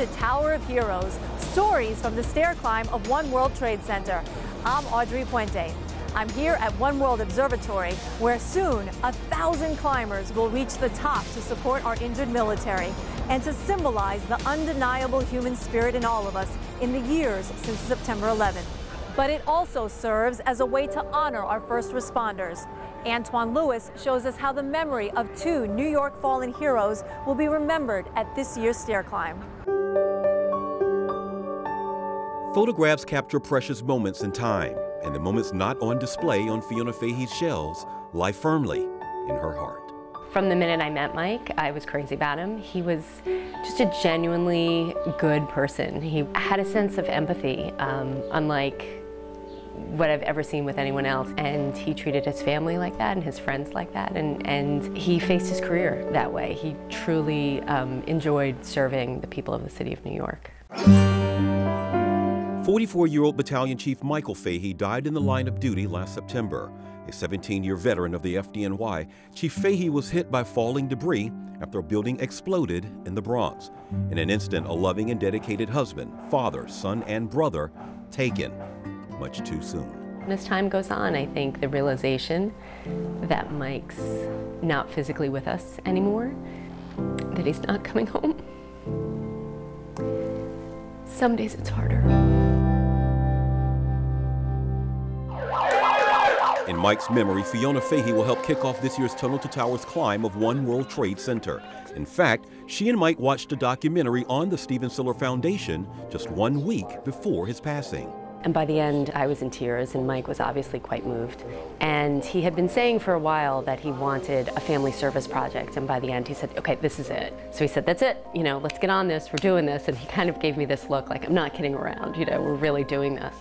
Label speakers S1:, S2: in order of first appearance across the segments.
S1: to Tower of Heroes, stories from the stair climb of One World Trade Center. I'm Audrey Puente. I'm here at One World Observatory, where soon 1,000 climbers will reach the top to support our injured military and to symbolize the undeniable human spirit in all of us in the years since September 11th. But it also serves as a way to honor our first responders. Antoine Lewis shows us how the memory of 2 New York fallen heroes will be remembered at this year's stair climb.
S2: Photographs capture precious moments in time, and the moments not on display on Fiona Fahey's shelves lie firmly in her heart.
S3: From the minute I met Mike, I was crazy about him. He was just a genuinely good person. He had a sense of empathy, unlike what I've ever seen with anyone else. And he treated his family like that and his friends like that. And he faced his career that way. He truly enjoyed serving the people of the city of New York.
S2: 44-year-old Battalion Chief Michael Fahey died in the line of duty last September. A 17-year veteran of the FDNY, Chief Fahey was hit by falling debris after a building exploded in the Bronx. In an instant, a loving and dedicated husband, father, son, and brother taken much too soon.
S3: As time goes on, I think the realization that Mike's not physically with us anymore, that he's not coming home, some days it's harder.
S2: In Mike's memory, Fiona Fahey will help kick off this year's Tunnel to Towers climb of One World Trade Center. In fact, she and Mike watched a documentary on the Stephen Siller Foundation just 1 week before his passing.
S3: And by the end, I was in tears, and Mike was obviously quite moved. And he had been saying for a while that he wanted a family service project, and by the end he said, okay, this is it. So he said, that's it, you know, let's get on this, we're doing this. And he kind of gave me this look like, I'm not kidding around, you know, we're really doing this.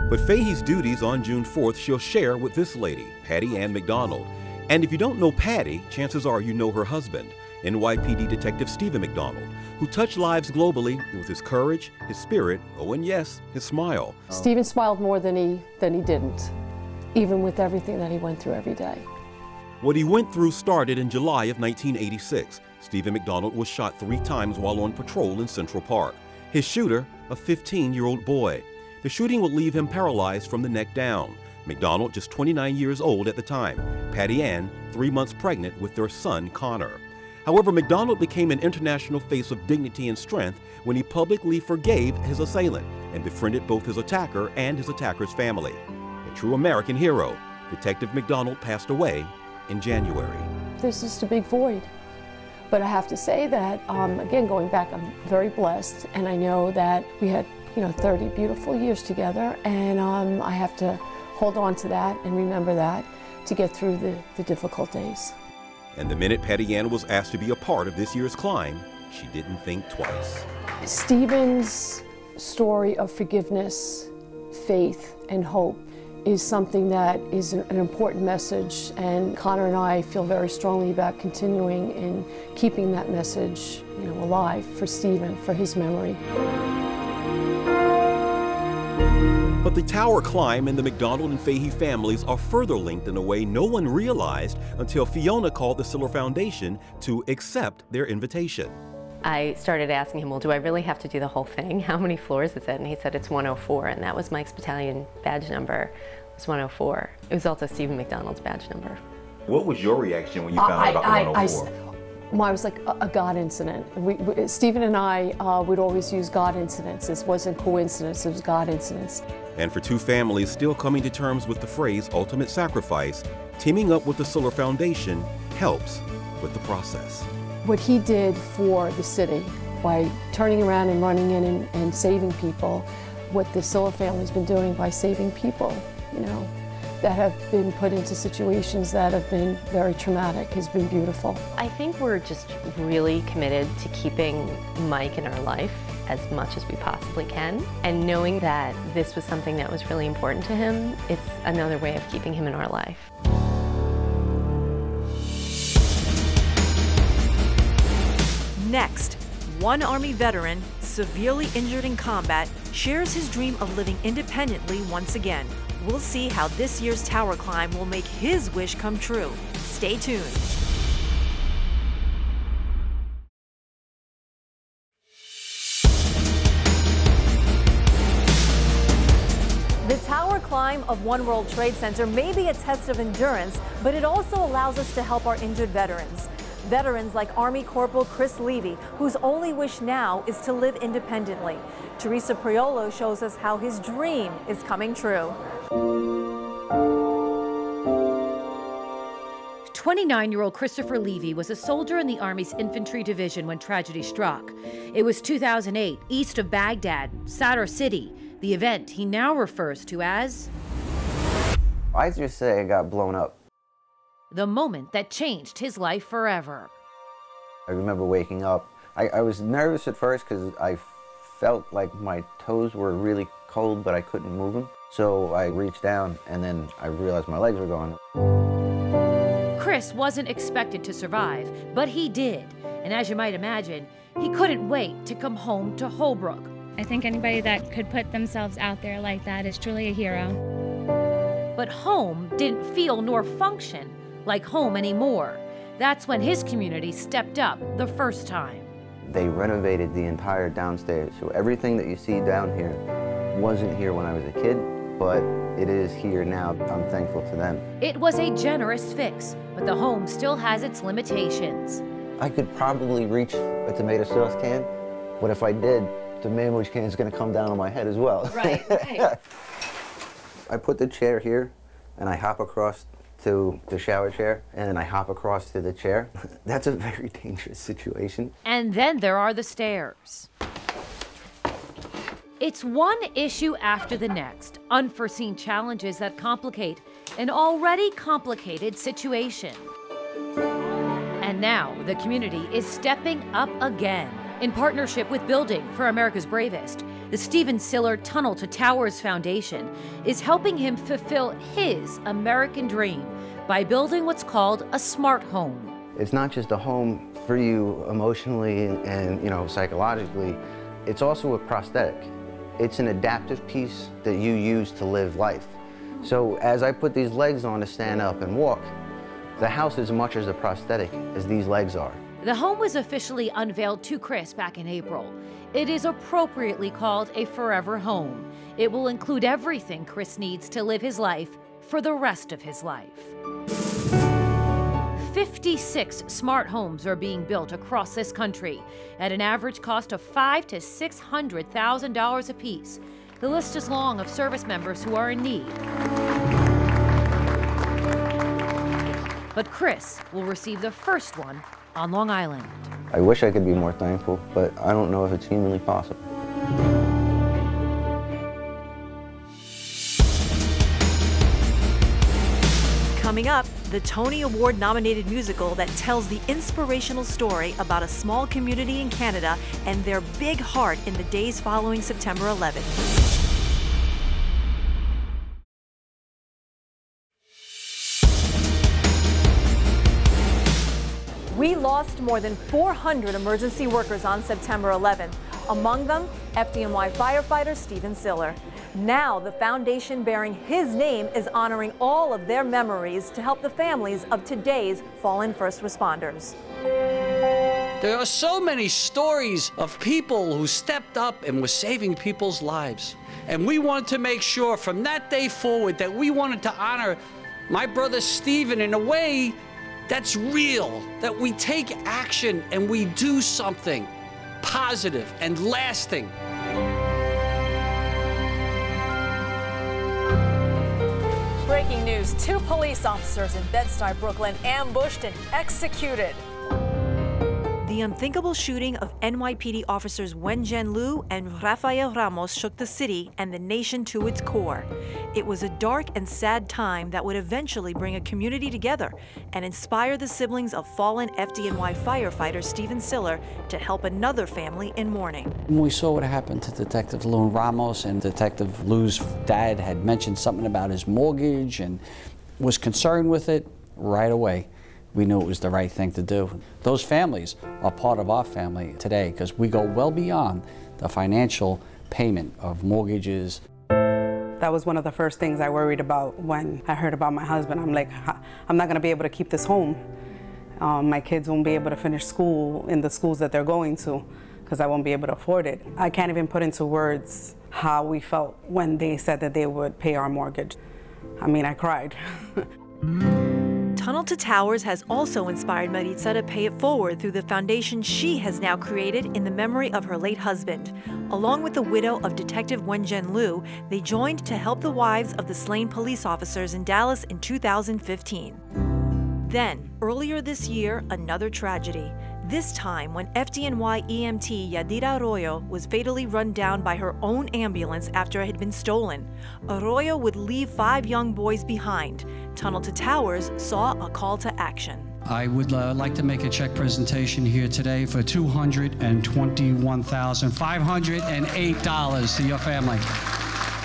S2: But Fahey's duties on June 4th she'll share with this lady, Patty Ann McDonald. And if you don't know Patty, chances are you know her husband, NYPD Detective Stephen McDonald, who touched lives globally with his courage, his spirit, oh and yes, his smile.
S4: Stephen smiled more than he didn't, even with everything that he went through every day.
S2: What he went through started in July of 1986. Stephen McDonald was shot 3 times while on patrol in Central Park. His shooter, a 15-year-old boy. The shooting would leave him paralyzed from the neck down. McDonald, just 29 years old at the time. Patty Ann, 3 months pregnant with their son, Connor. However, McDonald became an international face of dignity and strength when he publicly forgave his assailant and befriended both his attacker and his attacker's family. A true American hero, Detective McDonald passed away in January.
S4: There's just a big void. But I have to say that, again, going back, I'm very blessed, and I know that we had 30 beautiful years together, and I have to hold on to that and remember that to get through the difficult days.
S2: And the minute Patty Ann was asked to be a part of this year's climb, she didn't think twice.
S4: Stephen's story of forgiveness, faith, and hope is something that is an important message, and Connor and I feel very strongly about continuing and keeping that message alive for Stephen, for his memory.
S2: But the tower climb and the McDonald and Fahey families are further linked in a way no one realized until Fiona called the Siller Foundation to accept their invitation.
S3: I started asking him, well, do I really have to do the whole thing? How many floors is it? And he said it's 104, and that was Mike's battalion badge number. It was 104. It was also Stephen McDonald's badge number.
S5: What was your reaction when you found out about the 104?
S4: Mine was like a God incident. Stephen and I would always use God incidents. This wasn't coincidence, it was God incidents.
S2: And for 2 families still coming to terms with the phrase ultimate sacrifice, teaming up with the Siller Foundation helps with the process.
S4: What he did for the city by turning around and running in and saving people, what the Siller family's been doing by saving people, that have been put into situations that have been very traumatic has been beautiful.
S3: I think we're just really committed to keeping Mike in our life as much as we possibly can. And knowing that this was something that was really important to him, it's another way of keeping him in our life.
S1: Next, one Army veteran, severely injured in combat, shares his dream of living independently once again. We'll see how this year's tower climb will make his wish come true. Stay tuned. climb of One World Trade Center may be a test of endurance, but it also allows us to help our injured veterans. Veterans like Army Corporal Chris LEVI, whose only wish now is to live independently. Teresa Priolo shows us how his dream is coming true.
S6: 29-year-old Christopher LEVI was a soldier in the Army's Infantry Division when tragedy struck. It was 2008, east of Baghdad, Sadr City, the event he now refers to as...
S7: I just say I got blown up.
S6: The moment that changed his life forever.
S7: I remember waking up. I was nervous at first because I felt like my toes were really cold, but I couldn't move them. So I reached down, and then I realized my legs were gone.
S6: Chris wasn't expected to survive, but he did. And as you might imagine, he couldn't wait to come home to Holbrook.
S8: I think anybody that could put themselves out there like that is truly a hero.
S6: But home didn't feel nor function like home anymore. That's when his community stepped up the first time.
S7: They renovated the entire downstairs, so everything that you see down here wasn't here when I was a kid, but it is here now. I'm thankful to them.
S6: It was a generous fix, but the home still has its limitations.
S7: I could probably reach a tomato sauce can, but if I did, the sandwich can is going to come down on my head as well.
S6: Right, right.
S7: I put the chair here, and I hop across to the shower chair, and then I hop across to the chair. That's a very dangerous situation.
S6: And then there are the stairs. It's one issue after the next, unforeseen challenges that complicate an already complicated situation. And now the community is stepping up again. In partnership with Building for America's Bravest, the Stephen Siller Tunnel to Towers Foundation is helping him fulfill his American dream by building what's called a smart home.
S7: It's not just a home for you emotionally and psychologically, it's also a prosthetic. It's an adaptive piece that you use to live life. So as I put these legs on to stand up and walk, the house is as much as a prosthetic as these legs are.
S6: The home was officially unveiled to Chris back in April. It is appropriately called a forever home. It will include everything Chris needs to live his life for the rest of his life. 56 smart homes are being built across this country at an average cost of $500,000 to $600,000 apiece. The list is long of service members who are in need. But Chris will receive the first one on Long Island.
S7: I wish I could be more thankful, but I don't know if it's humanly possible.
S1: Coming up, the Tony Award-nominated musical that tells the inspirational story about a small community in Canada and their big heart in the days following September 11th. We lost more than 400 emergency workers on September 11th. Among them, FDNY firefighter Stephen Siller. Now, the foundation bearing his name is honoring all of their memories to help the families of today's fallen first responders.
S9: There are so many stories of people who stepped up and were saving people's lives. And we wanted to make sure from that day forward that we wanted to honor my brother Stephen in a way that's real, that we take action and we do something positive and lasting.
S1: Breaking news, 2 police officers in Bed-Stuy, Brooklyn, ambushed and executed. The unthinkable shooting of NYPD officers Wen-Jen Liu and Rafael Ramos shook the city and the nation to its core. It was a dark and sad time that would eventually bring a community together and inspire the siblings of fallen FDNY firefighter Stephen Siller to help another family in mourning.
S10: When we saw what happened to Detective Liu Ramos, and Detective Liu's dad had mentioned something about his mortgage and was concerned with it right away, we knew it was the right thing to do. Those families are part of our family today because we go well beyond the financial payment of mortgages.
S11: That was one of the first things I worried about when I heard about my husband. I'm like, I'm not gonna be able to keep this home. My kids won't be able to finish school in the schools that they're going to because I won't be able to afford it. I can't even put into words how we felt when they said that they would pay our mortgage. I mean, I cried.
S1: Tunnel to Towers has also inspired Maritza to pay it forward through the foundation she has now created in the memory of her late husband. Along with the widow of Detective Wen-Jen Liu, they joined to help the wives of the slain police officers in Dallas in 2015. Then, earlier this year, another tragedy. This time when FDNY EMT Yadira Arroyo was fatally run down by her own ambulance after it had been stolen. Arroyo would leave 5 young boys behind. Tunnel to Towers saw a call to action.
S9: I would like to make a check presentation here today for $221,508 to your family.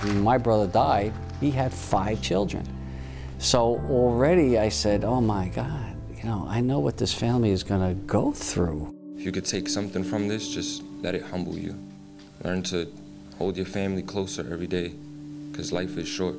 S10: When my brother died, he had 5 children. So already I said, oh my God, you know, I know what this family is going to go through.
S12: If you could take something from this, just let it humble you. Learn to hold your family closer every day, because life is short.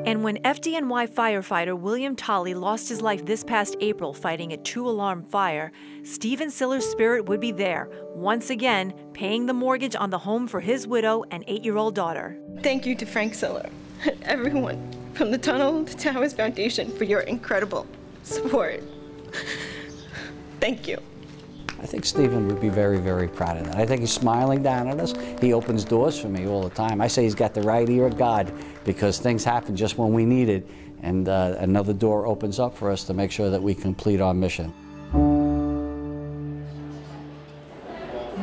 S1: And when FDNY firefighter William Tolley lost his life this past April fighting a 2-alarm fire, Stephen Siller's spirit would be there, once again paying the mortgage on the home for his widow and 8-year-old daughter.
S13: Thank you to Frank Siller, everyone from the Tunnel to Towers Foundation for your incredible support. Thank you.
S10: I think Stephen would be very, very proud of that. I think he's smiling down at us. He opens doors for me all the time. I say he's got the right ear of God because things happen just when we need it, and another door opens up for us to make sure that we complete our mission.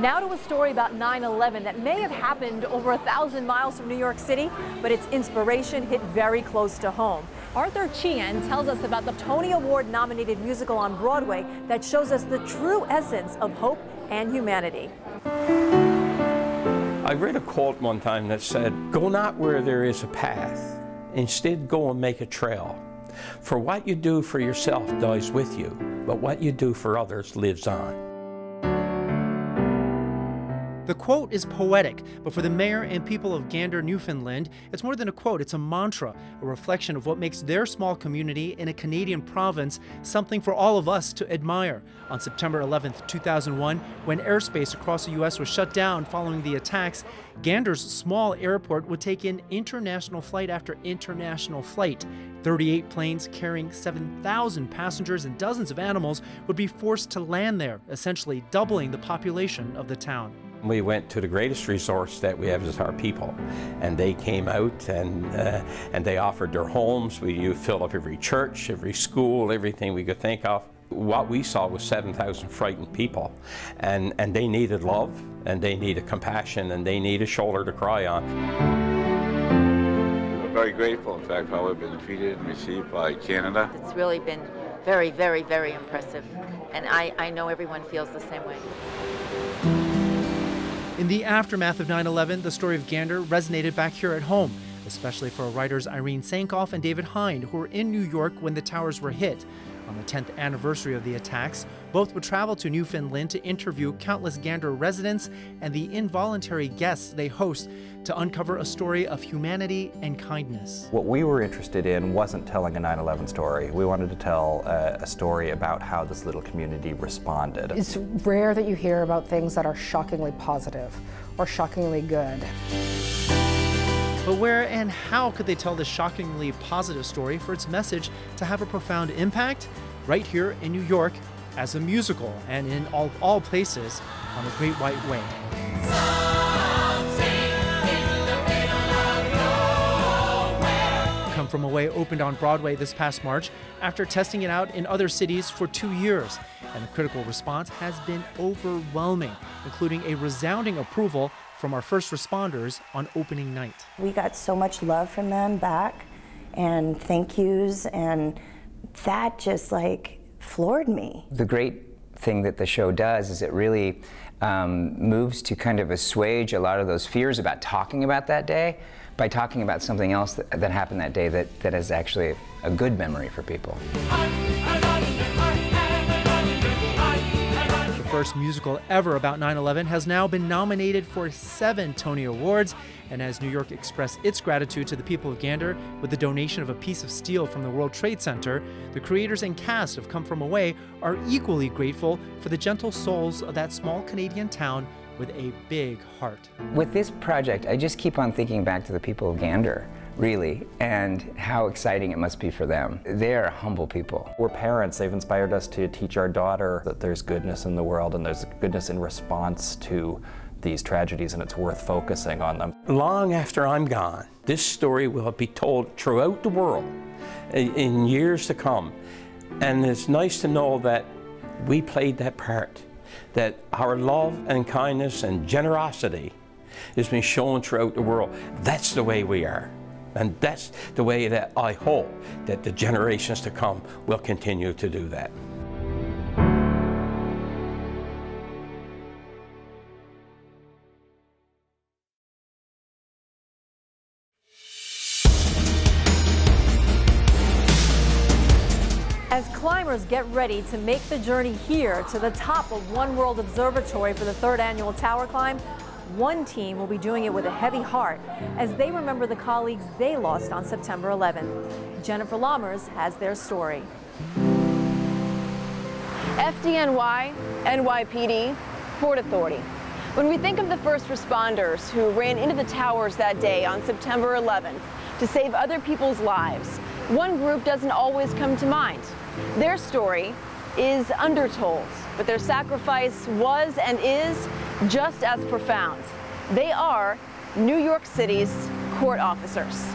S1: Now to a story about 9/11 that may have happened over 1,000 miles from New York City, but its inspiration hit very close to home. Arthur Chien tells us about the Tony Award-nominated musical on Broadway that shows us the true essence of hope and humanity.
S14: I read a quote one time that said, "Go not where there is a path, instead go and make a trail. For what you do for yourself dies with you, but what you do for others lives on."
S15: The quote is poetic, but for the mayor and people of Gander, Newfoundland, it's more than a quote, it's a mantra, a reflection of what makes their small community in a Canadian province something for all of us to admire. On September 11th, 2001, when airspace across the U.S. was shut down following the attacks, Gander's small airport would take in international flight after international flight. 38 planes carrying 7,000 passengers and dozens of animals would be forced to land there, essentially doubling the population of the town.
S14: We went to the greatest resource that we have is our people, and they came out and they offered their homes. We filled up every church, every school, everything we could think of. What we saw was 7,000 frightened people, and they needed love, and they needed compassion, and they needed a shoulder to cry on.
S16: We're very grateful, in fact, for how we've been treated and received by Canada.
S17: It's really been very, very, very impressive, and I know everyone feels the same way.
S15: In the aftermath of 9/11, the story of Gander resonated back here at home, especially for writers IRENE SANKOFF and David Hind, who were in New York when the towers were hit. On the 10th anniversary of the attacks, both would travel to Newfoundland to interview countless Gander residents and the involuntary guests they host to uncover a story of humanity and kindness.
S18: What we were interested in wasn't telling a 9/11 story. We wanted to tell a story about how this little community responded.
S19: It's rare that you hear about things that are shockingly positive or shockingly good.
S15: But where and how could they tell this shockingly positive story for its message to have a profound impact? Right here in New York as a musical, and in all places on the Great White Way. Come From Away opened on Broadway this past March after testing it out in other cities for 2 years, and the critical response has been overwhelming, including a resounding approval from our first responders on opening night.
S20: We got so much love from them back, and thank yous, and that just like floored me.
S21: The great thing that the show does is it really moves to kind of assuage a lot of those fears about talking about that day by talking about something else that happened that day that is actually a good memory for people.
S15: The first musical ever about 9/11 has now been nominated for 7 Tony Awards, and as New York expressed its gratitude to the people of Gander with the donation of a piece of steel from the World Trade Center, the creators and cast of Come From Away are equally grateful for the gentle souls of that small Canadian town with a big heart.
S21: With this project, I just keep on thinking back to the people of Gander, really, and how exciting it must be for them. They're humble people.
S18: We're parents. They've inspired us to teach our daughter that there's goodness in the world and there's goodness in response to these tragedies, and it's worth focusing on them.
S14: Long after I'm gone, this story will be told throughout the world in years to come. And it's nice to know that we played that part, that our love and kindness and generosity has been shown throughout the world. That's the way we are. And that's the way that I hope that the generations to come will continue to do that.
S1: As climbers get ready to make the journey here to the top of One World Observatory for the 3rd annual tower climb, one team will be doing it with a heavy heart as they remember the colleagues they lost on September 11th. Jennifer Lammers has their story.
S5: FDNY, NYPD, Port Authority. When we think of the first responders who ran into the towers that day on September 11th to save other people's lives, one group doesn't always come to mind. Their story is undertold, but their sacrifice was and is just as profound. They are New York City's court officers.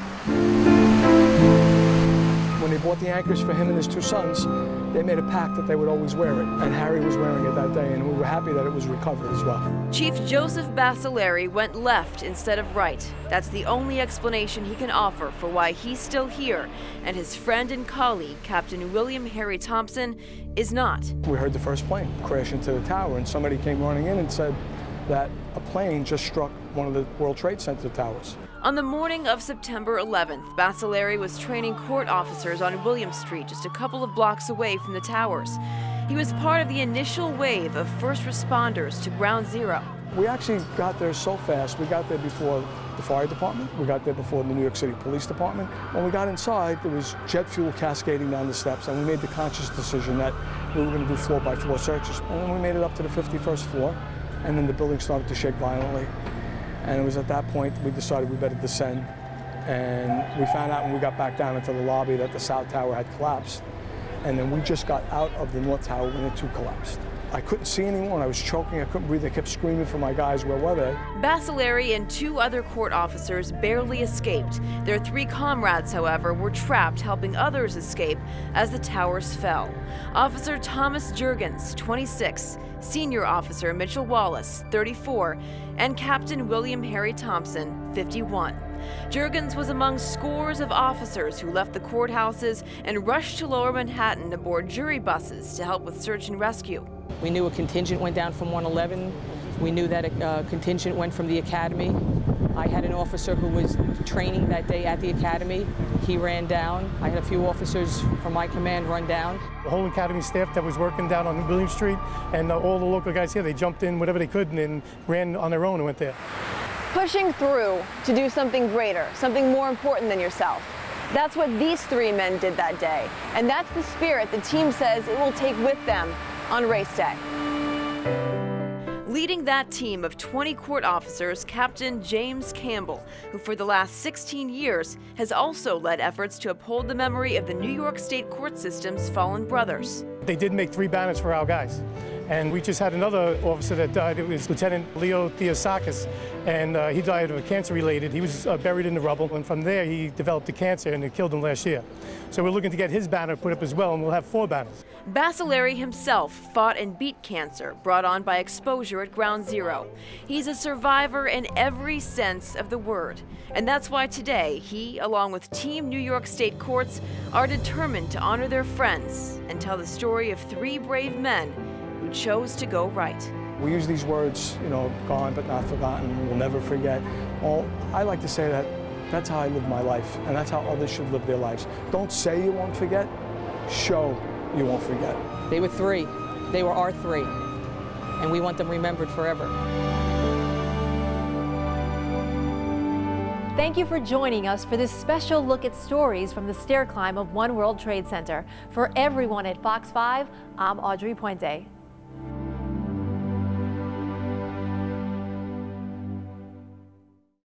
S22: When they bought the anchors for him and his 2 sons, they made a pact that they would always wear it. And Harry was wearing it that day, and we were happy that it was recovered as well.
S23: Chief Joseph BACCELLIERI went left instead of right. That's the only explanation he can offer for why he's still here, and his friend and colleague, Captain William Harry Thompson, is not.
S22: We heard the first plane crash into the tower, and somebody came running in and said that a plane just struck one of the World Trade Center towers.
S23: On the morning of September 11th, BACCELLIERI was training court officers on William Street, just a couple of blocks away from the towers. He was part of the initial wave of first responders to Ground Zero.
S22: We actually got there so fast. We got there before the fire department. We got there before the New York City Police Department. When we got inside, there was jet fuel cascading down the steps, and we made the conscious decision that we were going to do floor-by-floor searches. And then we made it up to the 51st floor, and then the building started to shake violently. And it was at that point we decided we better descend. And we found out when we got back down into the lobby that the South Tower had collapsed. And then we just got out of the North Tower when it too collapsed. I couldn't see anyone, I was choking, I couldn't breathe, I kept screaming for my guys, where were they?
S23: BACCELLIERI and 2 other court officers barely escaped. Their 3 comrades, however, were trapped helping others escape as the towers fell. Officer Thomas Juergens, 26, Senior Officer Mitchell Wallace, 34, and Captain William Harry Thompson, 51. Juergens was among scores of officers who left the courthouses and rushed to Lower Manhattan aboard jury buses to help with search and rescue.
S24: We knew a contingent went down from 111. We knew that a contingent went from the academy. I had an officer who was training that day at the academy. He ran down. I had a few officers from my command run down.
S25: The whole academy staff that was working down on William Street and all the local guys here, they jumped in whatever they could and then ran on their own and went there.
S5: Pushing through to do something greater, something more important than yourself. That's what these 3 men did that day. And that's the spirit the team says it will take with them on race day.
S23: Leading that team of 20 court officers, Captain James Campbell, who for the last 16 years has also led efforts to uphold the memory of the New York State court system's fallen brothers.
S25: They did make 3 banners for our guys. And we just had another officer that died. It was Lieutenant Leo Theosakis, and he died of a cancer related. He was buried in the rubble, and from there he developed a cancer and it killed him last year. So we're looking to get his banner put up as well, and we'll have 4 banners.
S23: BACCELLIERI himself fought and beat cancer brought on by exposure at Ground Zero. He's a survivor in every sense of the word. And that's why today he, along with Team New York State Courts, are determined to honor their friends and tell the story of 3 brave men who chose to go right.
S22: We use these words, you know, gone but not forgotten, we'll never forget. Well, I like to say that that's how I live my life, and that's how others should live their lives. Don't say you won't forget, show you won't forget.
S24: They were 3. They were our 3. And we want them remembered forever.
S1: Thank you for joining us for this special look at stories from the stair climb of One World Trade Center. For everyone at Fox 5, I'm Audrey Puente.